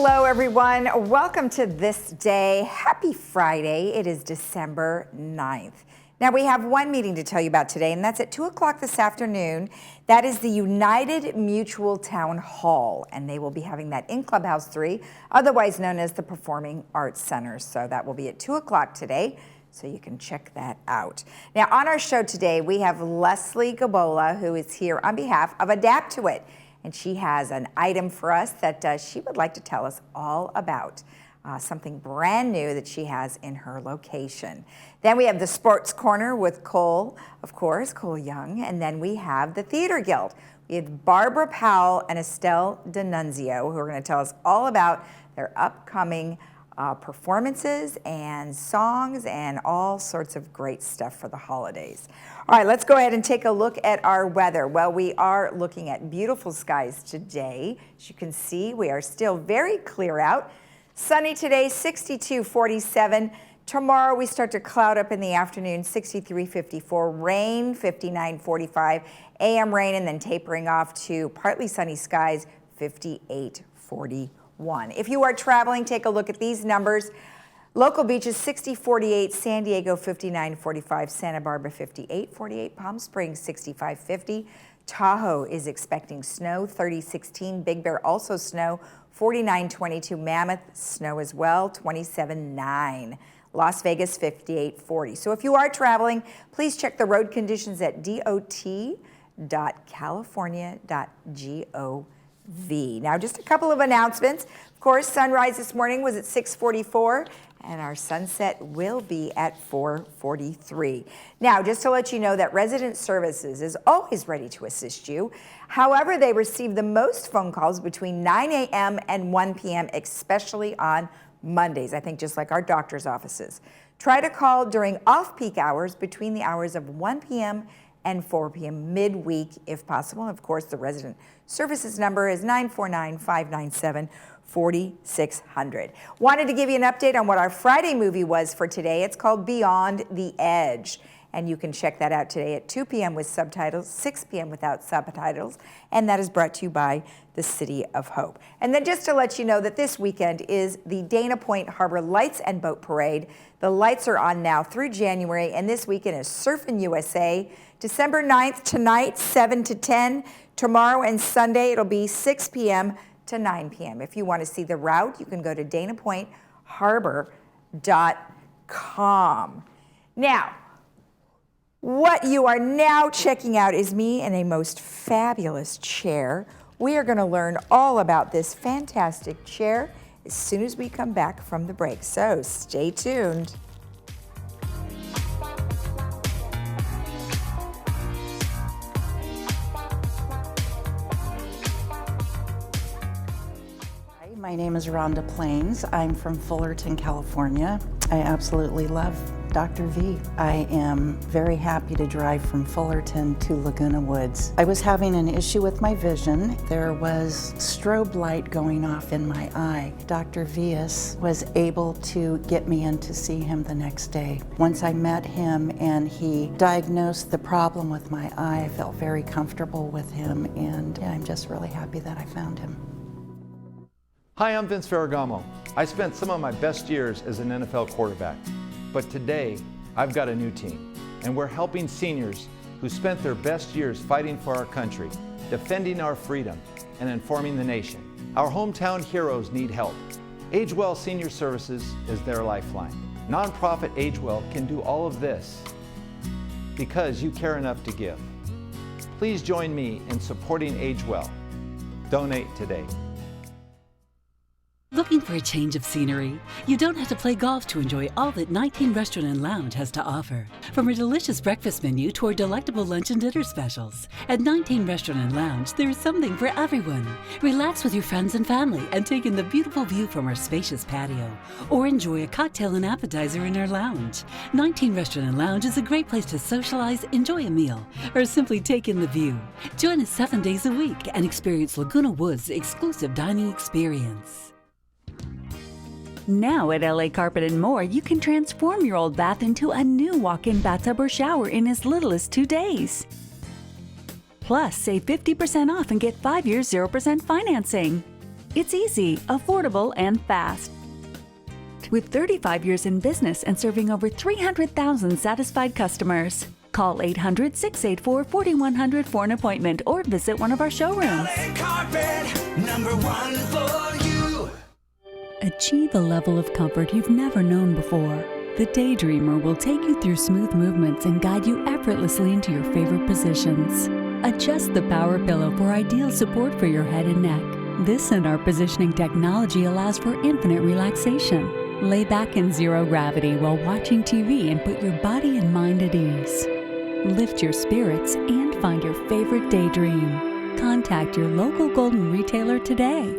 Hello, everyone. Welcome to This Day. Happy Friday. It is December 9th. Now, we have one meeting to tell you about today, and that's at 2 o'clock this afternoon. That is the United Mutual Town Hall, and they will be having that in Clubhouse 3, otherwise known as the Performing Arts Center. So that will be at 2 o'clock today, so you can check that out. Now, on our show today, we have Leslie Gabola, who is here on behalf of Adapt to It. And she has an item for us that she would like to tell us all about, something brand new that she has in her location. Then we have the Sports Corner with Cole, of course, Cole Young. And then we have the Theater Guild. We have Barbara Powell and Estelle D'Annunzio, who are going to tell us all about their upcoming performances and songs and all sorts of great stuff for the holidays. All right, let's go ahead and take a look at our weather. Well, we are looking at beautiful skies today. As you can see, we are still very clear out. Sunny today, 62, 47. Tomorrow we start to cloud up in the afternoon, 63, 54. Rain, 59, 45. AM rain and then tapering off to partly sunny skies, 58, 41. If you are traveling, take a look at these numbers. Local beaches 60, 48, San Diego 59, 45, Santa Barbara 58, 48, Palm Springs 65, 50. Tahoe is expecting snow, 30, 16. Big Bear also snow, 49, 22. Mammoth snow as well, 27, 9. Las Vegas 58, 40. So if you are traveling, please check the road conditions at dot.california.gov. Now, just a couple of announcements. Of course, sunrise this morning was at 6:44, and our sunset will be at 4:43. Now, just to let you know that Resident Services is always ready to assist you. However, they receive the most phone calls between 9 a.m. and 1 p.m., especially on Mondays, I think just like our doctor's offices. Try to call during off-peak hours between the hours of 1 p.m. and 4 p.m. midweek, if possible. And of course, the Resident Services number is 949-597-4600. Wanted to give you an update on what our Friday movie was for today. It's called Beyond the Edge. And you can check that out today at 2 p.m. with subtitles, 6 p.m. without subtitles. And that is brought to you by the City of Hope. And then just to let you know that this weekend is the Dana Point Harbor Lights and Boat Parade. The lights are on now through January, and this weekend is Surfin' USA. December 9th tonight, 7 to 10. Tomorrow and Sunday, it'll be 6 p.m. to 9 p.m. If you want to see the route, you can go to danapointharbor.com. Now, what you are now checking out is me in a most fabulous chair. We are going to learn all about this fantastic chair as soon as we come back from the break. So stay tuned. My name is Rhonda Plains. I'm from Fullerton, California. I absolutely love Dr. V. I am very happy to drive from Fullerton to Laguna Woods. I was having an issue with my vision. There was strobe light going off in my eye. Dr. Vias was able to get me in to see him the next day. Once I met him and he diagnosed the problem with my eye, I felt very comfortable with him, and I'm just really happy that I found him. Hi, I'm Vince Ferragamo. I spent some of my best years as an NFL quarterback, but today I've got a new team, and we're helping seniors who spent their best years fighting for our country, defending our freedom, and informing the nation. Our hometown heroes need help. AgeWell Senior Services is their lifeline. Nonprofit AgeWell can do all of this because you care enough to give. Please join me in supporting AgeWell. Donate today. Looking for a change of scenery? You don't have to play golf to enjoy all that 19 Restaurant and Lounge has to offer. From our delicious breakfast menu to our delectable lunch and dinner specials. At 19 Restaurant and Lounge, there is something for everyone. Relax with your friends and family and take in the beautiful view from our spacious patio. Or enjoy a cocktail and appetizer in our lounge. 19 Restaurant and Lounge is a great place to socialize, enjoy a meal, or simply take in the view. Join us 7 days a week and experience Laguna Woods' exclusive dining experience. Now at LA Carpet & More, you can transform your old bath into a new walk-in bathtub or shower in as little as 2 days. Plus, save 50% off and get 5 years 0% financing. It's easy, affordable, and fast. With 35 years in business and serving over 300,000 satisfied customers. Call 800-684-4100 for an appointment or visit one of our showrooms. Carpet, #1 for you. Achieve a level of comfort you've never known before. The Daydreamer will take you through smooth movements and guide you effortlessly into your favorite positions. Adjust the power pillow for ideal support for your head and neck. This and our positioning technology allows for infinite relaxation. Lay back in zero gravity while watching TV and put your body and mind at ease. Lift your spirits and find your favorite daydream. Contact your local Golden retailer today.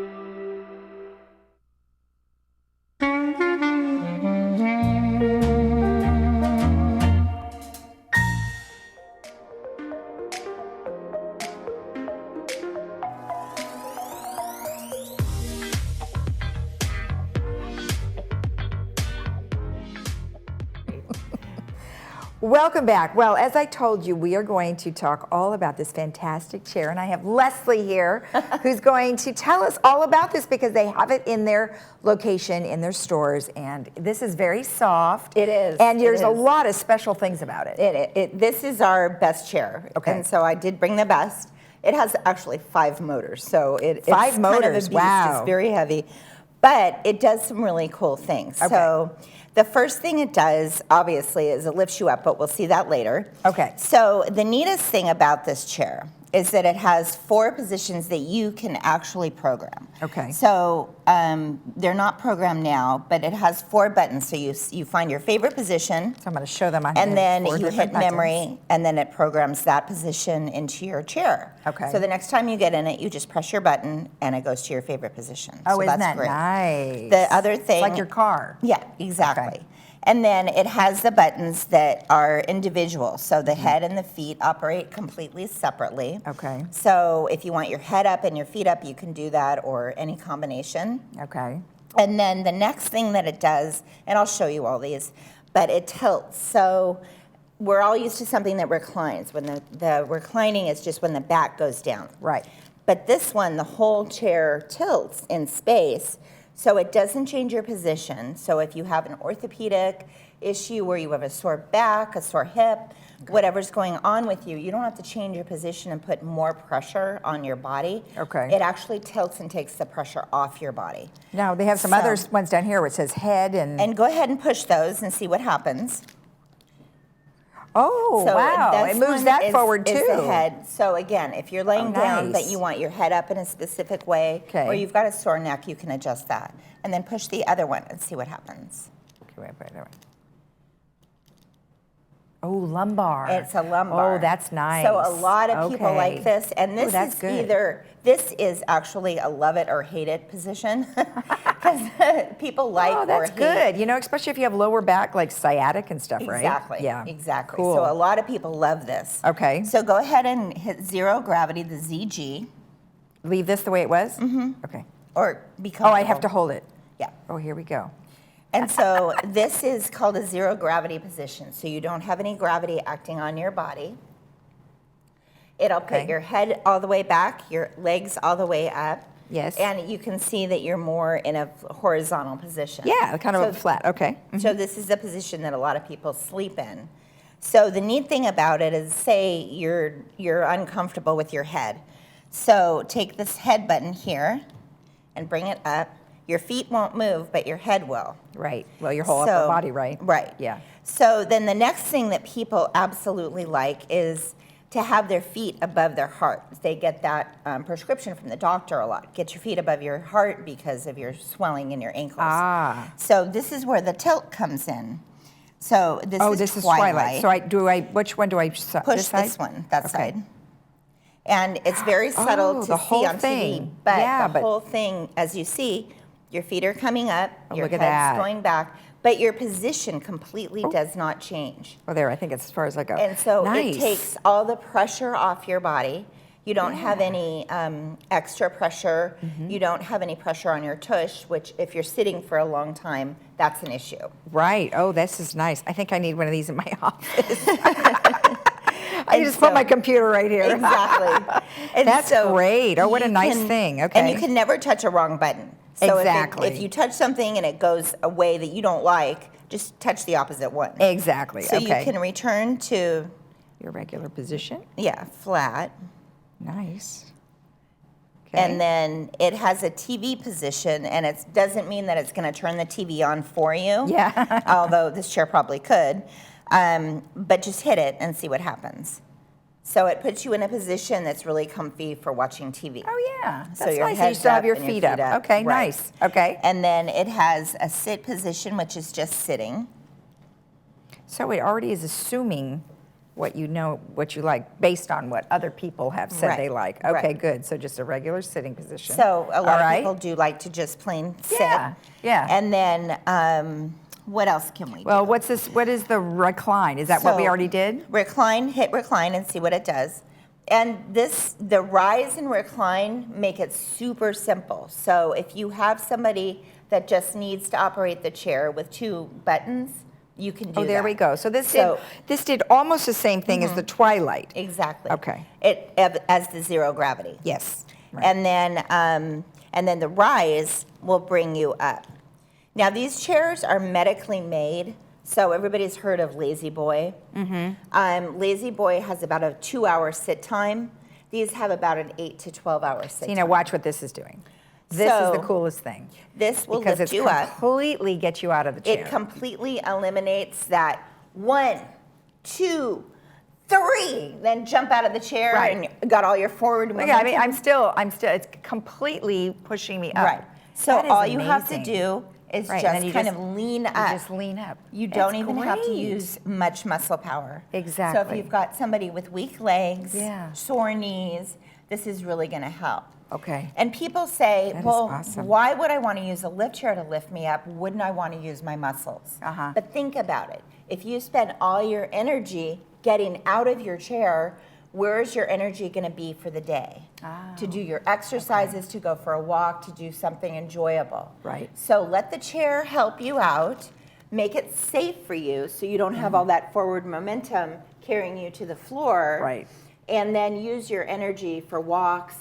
Welcome back. Well, as I told you, we are going to talk all about this fantastic chair, and I have Leslie here who's going to tell us all about this because they have it in their location, in their stores, and this is very soft. It is. And there's It a is. lot of special things about it. This is our best chair. Okay. And so I did bring the best. It has actually 5 motors, so it's 5 kind of a motors, beast. wow. It's very heavy, but it does some really cool things. Okay. So the first thing it does, obviously, is it lifts you up, but we'll see that later. Okay. So the neatest thing about this chair is that it has 4 positions that you can actually program. Okay. So they're not programmed now, but it has 4 buttons. So you find your favorite position, So I'm going to show them on and here, then 4 you hit different buttons. memory, and then it programs that position into your chair. Okay. So the next time you get in it, you just press your button, and it goes to your favorite position. Oh, so isn't that's that great. nice? The other thing, It's like your car. yeah, exactly. Okay. And then it has the buttons that are individual. So Mm-hmm. the head and the feet operate completely separately. Okay. So if you want your head up and your feet up, you can do that, or any combination. Okay. And then the next thing that it does, and I'll show you all these, but it tilts. So we're all used to something that reclines. When the reclining is just when the back goes down. Right. But this one, the whole chair tilts in space, so it doesn't change your position. So if you have an orthopedic issue where you have a sore back, a sore hip, whatever's going on with you, you don't have to change your position and put more pressure on your body. Okay. It actually tilts and takes the pressure off your body. Now, they have some So- other ones down here where it says head and And go ahead and push those and see what happens. oh, So wow. this It moves one that is- forward, is too. the head. So again, if you're laying Oh, down nice. but you want your head up in a specific way, Okay. or you've got a sore neck, you can adjust that. And then push the other one and see what happens. Okay, wait. Oh, lumbar. It's a lumbar. Oh, that's nice. So a lot of people Okay. like this, and Oh, this that's is good. this is actually a love it or hate it position, because people like Oh, or that's hate. good. You know, especially if you have lower back, like sciatic and stuff, right? Exactly. Yeah. Exactly. Cool. So a lot of people love this. Okay. So go ahead and hit zero gravity, the ZG, Leave this the way it was? Mm-hmm. Okay. or be Oh, I have comfortable. to hold it. Yeah. Oh, here we go. And so this is called a zero gravity position. So you don't have any gravity acting on your body. It'll Okay. put your head all the way back, your legs all the way up. Yes. And you can see that you're more in a horizontal position. Yeah, kind of So- flat. Okay. So this is the position that a lot of people sleep in. So the neat thing about it is, say you're uncomfortable with your head. So take this head button here and bring it up. Your feet won't move, but your head will. Right. Well, your whole upper body, right? Right. Yeah. So then the next thing that people absolutely like is to have their feet above their heart. They get that prescription from the doctor a lot. Get your feet above your heart because of your swelling in your ankles. Ah. So this is where the tilt comes in. So this Oh, is this is Twilight. Twilight. So which one do I Push this side? this one, that Okay. side. And it's very subtle Oh, to the see whole on thing. TV, but Yeah, the but- whole thing, as you see, your feet are coming up, Oh, your look at head's that. going back, but your position completely does not change. Oh, there. I think it's as far as I go. And so nice. it takes all the pressure off your body. You don't have any extra pressure. Mm-hmm. You don't have any pressure on your tush, which if you're sitting for a long time, that's an issue. Right. Oh, this is nice. I think I need one of these in my office. I can just put my computer right here. Exactly. And That's great. Oh, what a you nice thing. Okay. And you can never touch a wrong button. So Exactly. if you touch something and it goes a way that you don't like, just touch the opposite one. Exactly. So okay. you can return to, Your regular position. flat. Nice. Okay. And then it has a TV position, and it doesn't mean that it's going to turn the TV on for you. Yeah. Although this chair probably could. But just hit it and see what happens. So it puts you in a position that's really comfy for watching TV. Oh, yeah. That's So your nice. And you head's still have up your and feet up. Okay, Right. nice. Okay. And then it has a sit position, which is just sitting. So it already is assuming what you know, what you like, based on what other people have said they like. Okay, right. good. So just a regular sitting position. So a lot All of right. people do like to just plain sit. Yeah. And then what else can we do? Well, what's this? What is the recline? Is that what we So, already did? Recline, hit recline and see what it does. And the rise and recline make it super simple. So if you have somebody that just needs to operate the chair with 2 buttons, you can do that. Oh, there we go. So this So- did almost the same thing as the Twilight. Exactly. Okay. It as the zero gravity. Yes. Right. And then the rise will bring you up. Now these chairs are medically made. So everybody's heard of Lazy Boy. Lazy Boy has about a 2-hour sit time. These have about an 8 to 12-hour sit So, time. watch what this is doing. This is the So, coolest thing. This will because lift it you up. completely gets you out of the chair. It completely eliminates that 1, 2, 3, then jump out of the chair Right. and you got all your forward momentum. Yeah, I mean, I'm still, it's completely pushing me up. Right. So That is all you have to amazing. do is Right, and then just you kind of lean up. You just lean up. You don't That's even have to great. use much muscle power. So Exactly. if you've got somebody with weak legs, Yeah. sore knees, this is really going to help. Okay. And people say, That is well, awesome. why would I want to use a lift chair to lift me up? Wouldn't I want to use my muscles? Uh-huh. But think about it. If you spend all your energy getting out of your chair, where's your energy going to be for the day? To do your exercises, to go for a walk, to do something enjoyable. Right. So let the chair help you out, make it safe for you so you don't have all that forward momentum carrying you to the floor. Right. And then use your energy for walks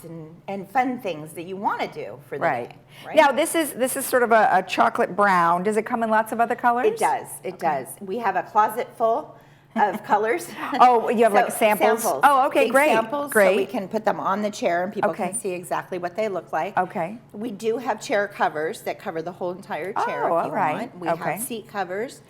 and fun things that you want to do for the Right. day. Right. Now, this is sort of a chocolate brown. Does it come in lots of other colors? It does. It does. We have a closet full of colors. Oh, you have like samples? Oh, okay, Big great, Samples, great. So we can put them on the chair and people Okay. can see exactly what they look like. Okay. We do have chair covers that cover the whole entire chair Oh, if you all right. want. We Okay. have seat covers.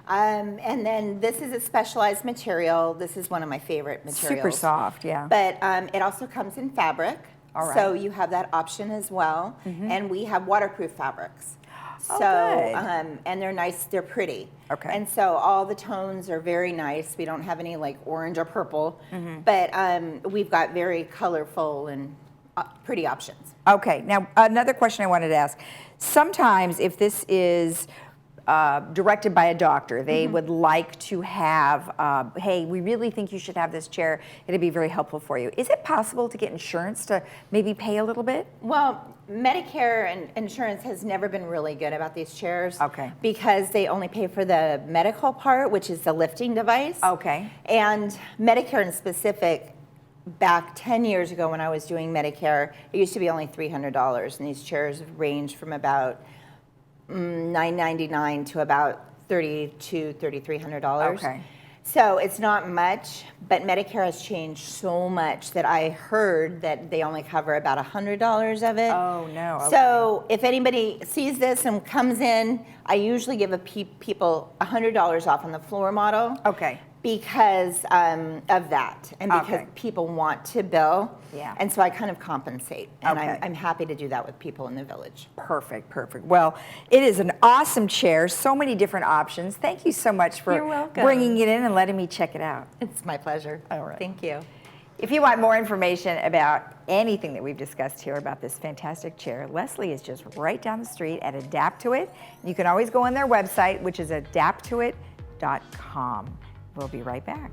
And then this is a specialized material. This is one of my favorite materials. Super soft, yeah. But it also comes in fabric. All So right. you have that option as well. And we have waterproof fabrics. Oh, So, good. and they're nice, they're pretty. Okay. And so all the tones are very nice. We don't have any like orange or purple, Mm-hmm. but we've got very colorful and pretty options. Okay, now another question I wanted to ask. Sometimes if this is directed by a doctor, they would like to have, hey, we really think you should have this chair. It'd be very helpful for you. Is it possible to get insurance to maybe pay a little bit? Well, Medicare and insurance has never been really good about these chairs. Okay. Because they only pay for the medical part, which is the lifting device. Okay. And Medicare in specific, back 10 years ago when I was doing Medicare, it used to be only $300, and these chairs range from about $999 to about $3,200, $3,300. Okay. So it's not much, but Medicare has changed so much that I heard that they only cover about $100 of it. Oh, no. Okay. So if anybody sees this and comes in, I usually give people $100 off on the floor model. Okay. Because of that, and because Okay. people want to bill. Yeah. And so I kind of compensate, and Okay. I'm happy to do that with people in the village. Perfect, perfect. Well, it is an awesome chair, so many different options. Thank you so much for You're welcome. bringing it in and letting me check it out. It's my pleasure. All right. Thank you. If you want more information about anything that we've discussed here about this fantastic chair, Leslie is just right down the street at Adapt to It. You can always go on their website, which is adapttoit.com. We'll be right back.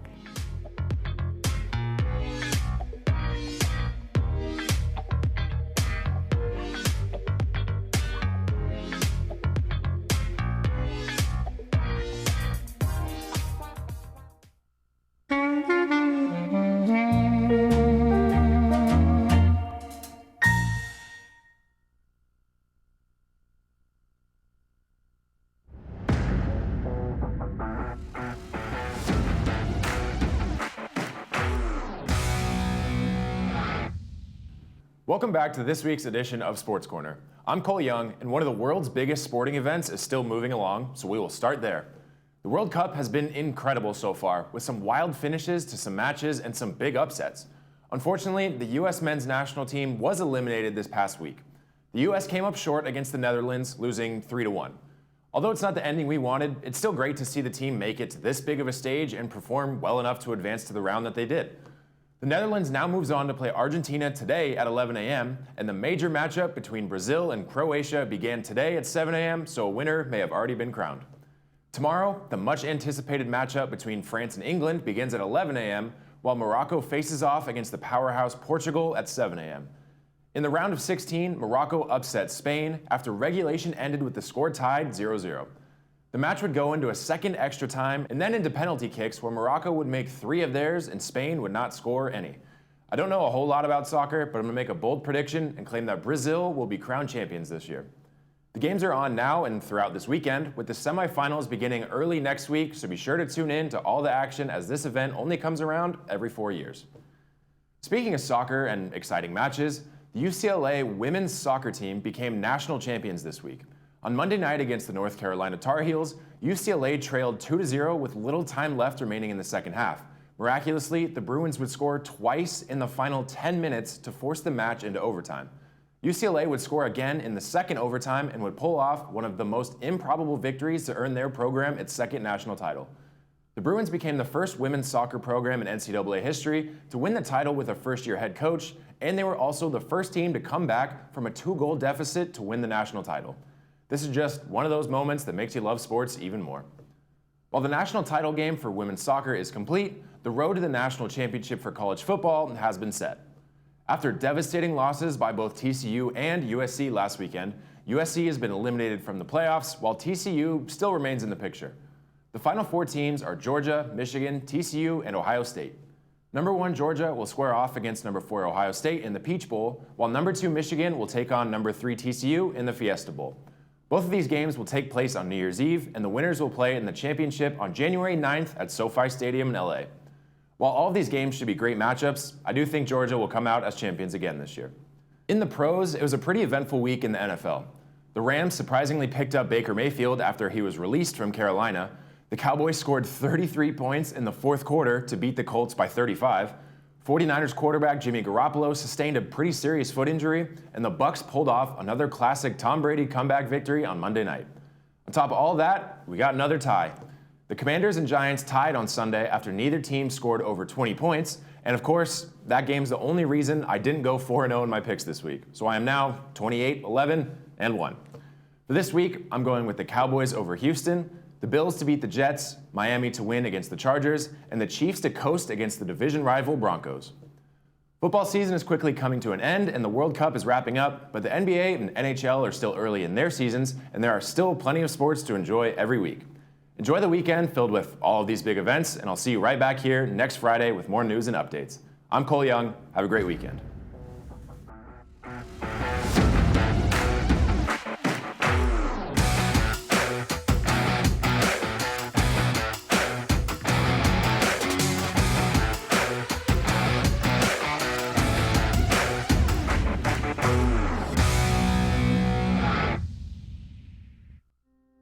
Welcome back to this week's edition of Sports Corner. I'm Cole Young, and one of the world's biggest sporting events is still moving along, so we will start there. The World Cup has been incredible so far, with some wild finishes to some matches and some big upsets. Unfortunately, the U.S. men's national team was eliminated this past week. The U.S. came up short against the Netherlands, losing 3-1. Although it's not the ending we wanted, it's still great to see the team make it to this big of a stage and perform well enough to advance to the round that they did. The Netherlands now moves on to play Argentina today at 11 a.m., and the major matchup between Brazil and Croatia began today at 7 a.m., so a winner may have already been crowned. Tomorrow, the much-anticipated matchup between France and England begins at 11 a.m., while Morocco faces off against the powerhouse Portugal at 7 a.m. In the round of 16, Morocco upset Spain after regulation ended with the score tied 0-0. The match would go into a second extra time and then into penalty kicks where Morocco would make 3 of theirs and Spain would not score any. I don't know a whole lot about soccer, but I'm going to make a bold prediction and claim that Brazil will be crowned champions this year. The games are on now and throughout this weekend, with the semifinals beginning early next week, so be sure to tune in to all the action as this event only comes around every 4 years. Speaking of soccer and exciting matches, the UCLA women's soccer team became national champions this week. On Monday night against the North Carolina Tar Heels, UCLA trailed 2-0 with little time left remaining in the second half. Miraculously, the Bruins would score twice in the final 10 minutes to force the match into overtime. UCLA would score again in the second overtime and would pull off one of the most improbable victories to earn their program its second national title. The Bruins became the first women's soccer program in NCAA history to win the title with a first-year head coach, and they were also the first team to come back from a 2-goal deficit to win the national title. This is just one of those moments that makes you love sports even more. While the national title game for women's soccer is complete, the road to the national championship for college football has been set. After devastating losses by both TCU and USC last weekend, USC has been eliminated from the playoffs, while TCU still remains in the picture. The final 4 teams are Georgia, Michigan, TCU, and Ohio State. Number 1 Georgia will square off against number 4 Ohio State in the Peach Bowl, while number 2 Michigan will take on number 3 TCU in the Fiesta Bowl. Both of these games will take place on New Year's Eve, and the winners will play in the championship on January 9th at SoFi Stadium in LA. While all of these games should be great matchups, I do think Georgia will come out as champions again this year. In the pros, it was a pretty eventful week in the NFL. The Rams surprisingly picked up Baker Mayfield after he was released from Carolina. The Cowboys scored 33 points in the fourth quarter to beat the Colts by 35. 49ers quarterback Jimmy Garoppolo sustained a pretty serious foot injury, and the Bucs pulled off another classic Tom Brady comeback victory on Monday night. On top of all that, we got another tie. The Commanders and Giants tied on Sunday after neither team scored over 20 points, and of course, that game's the only reason I didn't go 4-0 in my picks this week. So I am now 28, 11, and 1. For this week, I'm going with the Cowboys over Houston, the Bills to beat the Jets, Miami to win against the Chargers, and the Chiefs to coast against the division rival Broncos. Football season is quickly coming to an end, and the World Cup is wrapping up, but the NBA and NHL are still early in their seasons, and there are still plenty of sports to enjoy every week. Enjoy the weekend filled with all of these big events, and I'll see you right back here next Friday with more news and updates. I'm Cole Young. Have a great weekend.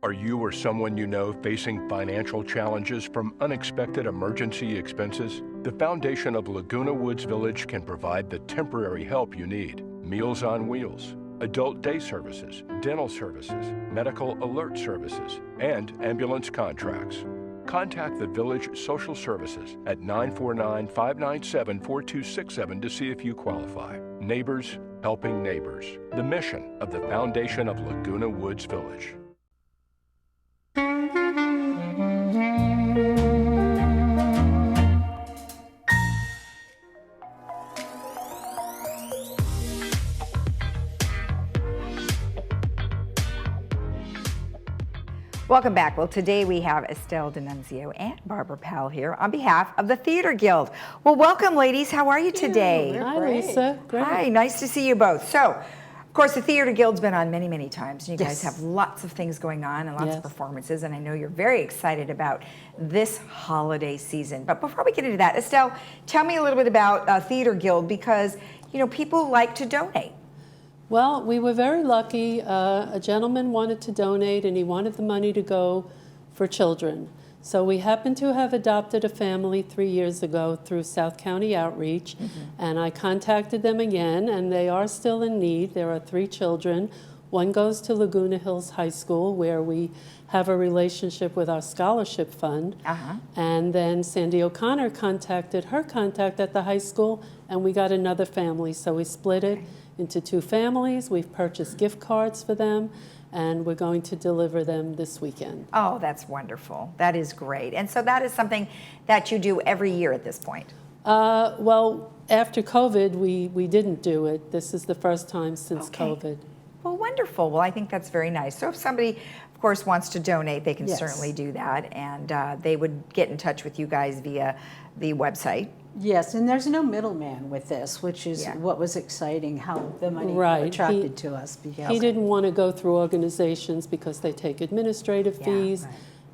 Are you or someone you know facing financial challenges from unexpected emergency expenses? The foundation of Laguna Woods Village can provide the temporary help you need. Meals on Wheels, adult day services, dental services, medical alert services, and ambulance contracts. Contact the Village Social Services at 949-597-4267 to see if you qualify. Neighbors helping neighbors. The mission of the foundation of Laguna Woods Village. Welcome back. Well, today we have Estelle D'Annunzio and Barbara Powell here on behalf of the Theater Guild. Well, welcome, ladies. How are you today? Hi, Lisa. Great. Hi, nice to see you both. So, of course, the Theater Guild's been on many, many times. And you guys have lots of things going on and lots of performances, and I know you're very excited about this holiday season. But before we get into that, Estelle, tell me a little bit about Theater Guild, because people like to donate. Well, we were very lucky. A gentleman wanted to donate, and he wanted the money to go for children. So we happened to have adopted a family 3 years ago through South County Outreach, and I contacted them again, and they are still in need. There are 3 children. One goes to Laguna Hills High School, where we have a relationship with our scholarship fund. And then Sandy O'Connor contacted her contact at the high school, and we got another family. So we split it into 2 families. We've purchased gift cards for them, and we're going to deliver them this weekend. Oh, that's wonderful. That is great. And so that is something that you do every year at this point. Well, after COVID, we didn't do it. This is the first time since COVID. Well, wonderful. Well, I think that's very nice. So if somebody, of course, wants to donate, they can Yes. certainly do that. And they would get in touch with you guys via the website. Yes, and there's no middleman with this, which is Yeah. what was exciting, how the money Right. attracted to us. Because He didn't want to go through organizations because they take administrative fees.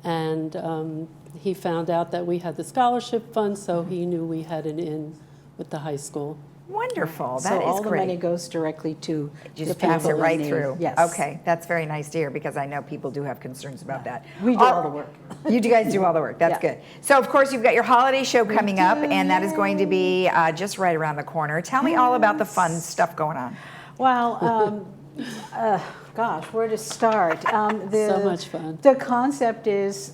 And he found out that we had the scholarship fund, so he knew we had an in with the high school. Wonderful. so That is all great. the money goes directly to Just the pass it people in right need. through. Yes. Okay, that's very nice to hear because I know people do have concerns about that. We do all the work. You guys do all the work. That's Yeah. good. So of course you've got your holiday show coming up, and that is going to be just right around the corner. Tell me all about the fun stuff going on. Well, gosh, where to start? So much fun. The concept is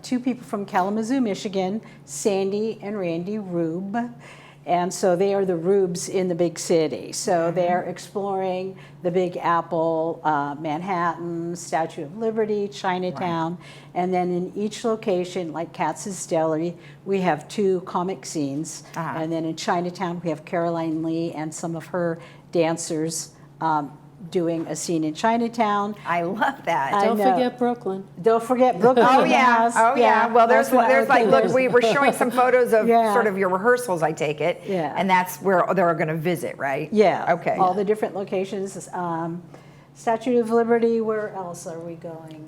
2 people from Kalamazoo, Michigan, Sandy and Randy Rube. And so they are the Rubes in the big city. So they're exploring the Big Apple, Manhattan, Statue of Liberty, Chinatown. And then in each location, like Katz's Deli, we have 2 comic scenes. And then in Chinatown, we have Caroline Lee and some of her dancers doing a scene in Chinatown. I love that. I Don't know. forget Brooklyn. Don't forget Brooklyn. Oh yeah, oh yeah. Well, there's that's like, look, there's- we were showing some photos of Yeah. sort of your rehearsals, I take it. Yeah. And that's where they're going to visit, right? Yeah. Okay. All the different locations. Statue of Liberty. Where else are we going?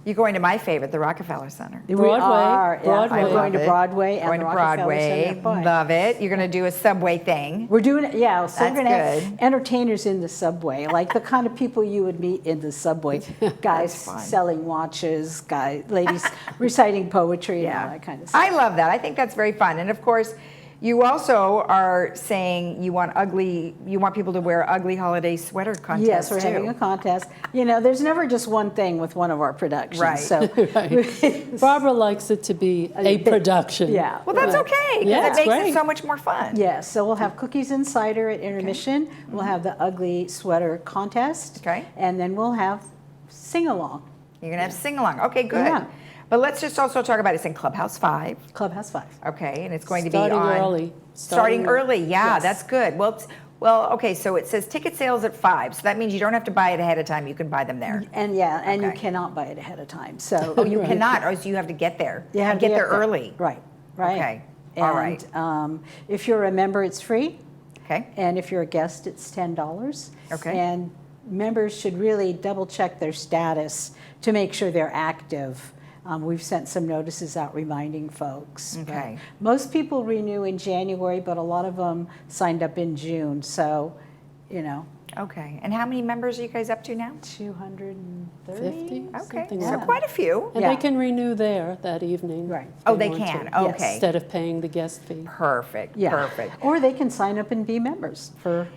You're going to my favorite, the Rockefeller Center. We Broadway. are. Yeah, Broadway. we're going to Love it. Broadway and Going the to Rockefeller Broadway. Center. Boy. Love it. You're going to do a subway thing. We're doing it, yeah. So That's we're going to have good. entertainers in the subway, like the kind of people you would meet in the subway. Guys fun. selling watches, ladies reciting poetry, and all that kind of stuff. I love that. I think that's very fun. And of course, you also are saying you want people to wear ugly holiday sweater contests Yes, we're too. having a contest. There's never just one thing with one of our productions. Right. So, Barbara likes it to be a production. yeah. Well, that's okay, because Yeah, it it's makes great. it so much more fun. Yeah, so we'll have cookies and cider at intermission. We'll have the ugly sweater contest. Okay. And then we'll have sing-along. You're going to have sing-along. Okay, good. Yeah. But let's just also talk about it's in Clubhouse 5. Clubhouse 5. Okay, and it's going to Starting be on early. Starting early, yeah, Yes. that's good. Well, okay, so it says ticket sales at 5, so that means you don't have to buy it ahead of time. You can buy them there. And you Okay. cannot buy it ahead of time. So Oh, you cannot. Oh, so you have to get there. you have and to get there early. Right. Okay. And, All right. If you're a member, it's free. Okay. And if you're a guest, it's $10. Okay. And members should really double check their status to make sure they're active. We've sent some notices out reminding folks. but Okay. most people renew in January, but a lot of them signed up in June. So, Okay. And how many members are you guys up to now? 230. 50? Okay, Something so like that. quite a few. And Yeah. they can renew there that evening. Right. if Oh, they want can. to, Okay. Instead of paying the guest fee. Perfect. Yeah. Perfect. Or they can sign up and be members for,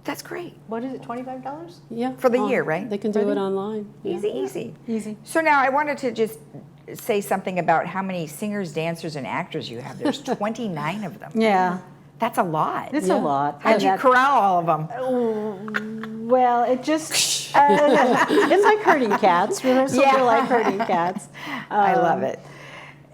That's great. what is it, $25? Yeah. For the year, right? They can do it online. Yeah. Easy, easy. Easy. So now I wanted to just say something about how many singers, dancers, and actors you have. There's 29 of them. Yeah, That's a lot. it's Yeah. a lot. How'd And you that- corral all of them? Well, it just, it's like herding cats. Rehearsals Yeah. are like herding cats. I love it.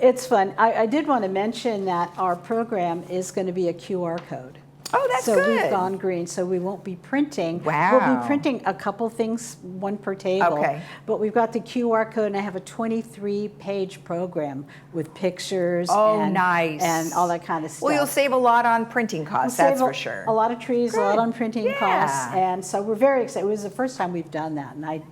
It's fun. I did want to mention that our program is going to be a QR code. Oh, that's so good. we've gone green, so we won't be printing. We'll Wow. be printing a couple things, one per table. Okay. But we've got the QR code, and I have a 23-page program with pictures Oh, and, nice. and all that kind of stuff. Well, you'll save a lot on printing costs, We'll that's save for sure. A lot of trees, a lot Good. on printing Yeah. costs, and so we're very excited. It was the first time we've done that, and I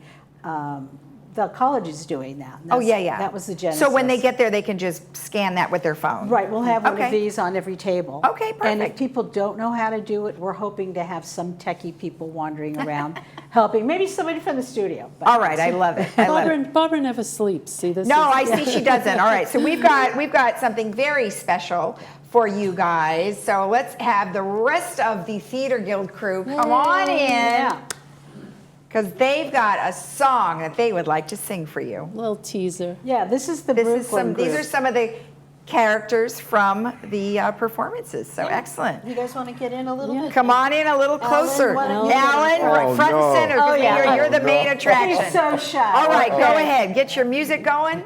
the college is doing that. Oh, yeah. That was the genesis. So when they get there, they can just scan that with their phone? Right, we'll have one Okay. of these on every table. Okay, And if perfect. people don't know how to do it, we're hoping to have some techie people wandering around helping. Maybe somebody from the studio. but- All right, I love it. I love it. Barbara never sleeps. See, this No, is, I see she doesn't. All right, so we've got something very special for you guys. So let's have the rest of the Theater Guild crew come on in, Yeah. because they've got a song that they would like to sing for you. little teaser. Yeah, this is the This is Brooklyn some. These group. are some of the characters from the performances. So excellent. You guys want to get in a little bit? Come on in a little closer. why don't you Alan, get in right front and center, because Oh, yeah. you're the main attraction. He's so shy. All right, go Okay. ahead. Get your music going.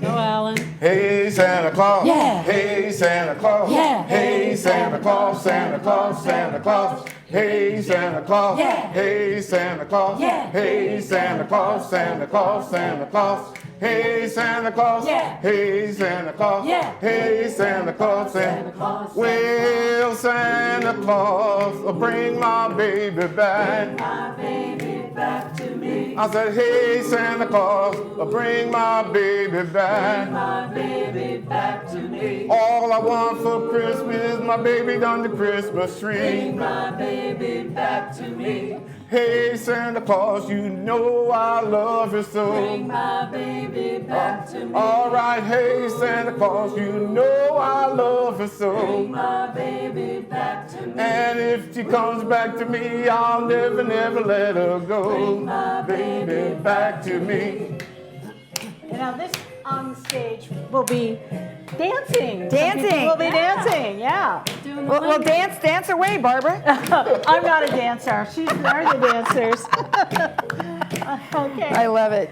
Go, Alan. Hey Santa Claus, Yeah. hey Santa Claus, Yeah. hey Santa Claus, Santa Claus, Santa Claus, hey Santa Claus, Yeah. hey Santa Claus, Yeah. hey Santa Claus, Santa Claus, Santa Claus, hey Santa Claus, Yeah. hey Santa Claus, Yeah. hey Santa Claus, Santa Claus. Well, Santa Claus, bring my baby back. I said, hey, Santa Claus, bring my baby back. All I want for Christmas is my baby on the Christmas tree. Bring my baby back to me. Hey, Santa Claus, you know I love you so. Bring my baby back to me. All right, hey, Santa Claus, you know I love you so. Bring my baby back to me. And if she comes back to me, I'll never, never let her go. Bring my baby back to me. And now this on the stage will be dancing. Some Dancing. people will be dancing, yeah. Well, dance away, Barbara. I'm not a dancer. They're the dancers. Okay. I love it.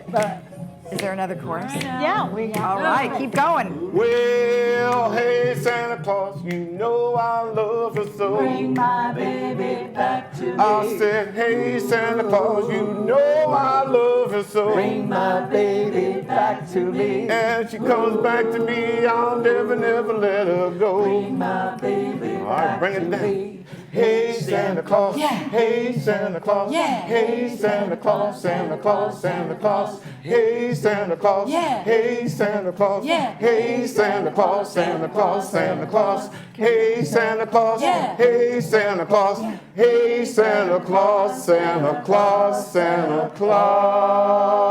Is there another chorus? Yeah, we got All right, keep going. Well, hey, Santa Claus, you know I love you so. Bring my baby back to me. I said, hey, Santa Claus, you know I love you so. Bring my baby back to me. And she comes back to me, I'll never, never let her go. Bring my baby All right, bring it down. Hey, Santa Claus, hey, Santa Claus, hey, Santa Claus, Santa Claus, Santa Claus, hey, Santa Claus, hey, Santa Claus, hey, Santa Claus, Santa Claus, Santa Claus, hey, Santa Claus, hey, Santa Claus, hey, Santa Claus, Santa Claus, Santa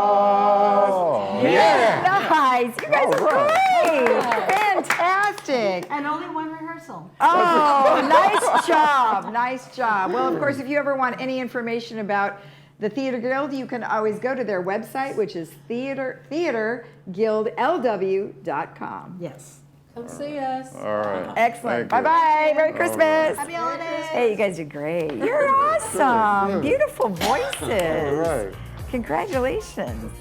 Claus. Yeah! Nice. You guys are great. Fantastic. And only one rehearsal. Oh, nice job. Nice job. Well, of course, if you ever want any information about the Theater Guild, you can always go to their website, which is theaterguildlw.com. Yes. Come see us. All right. Excellent. Thank you. Bye-bye. Merry Christmas. Happy holidays. Hey, you guys are great. You're awesome. Beautiful voices. All right. Congratulations.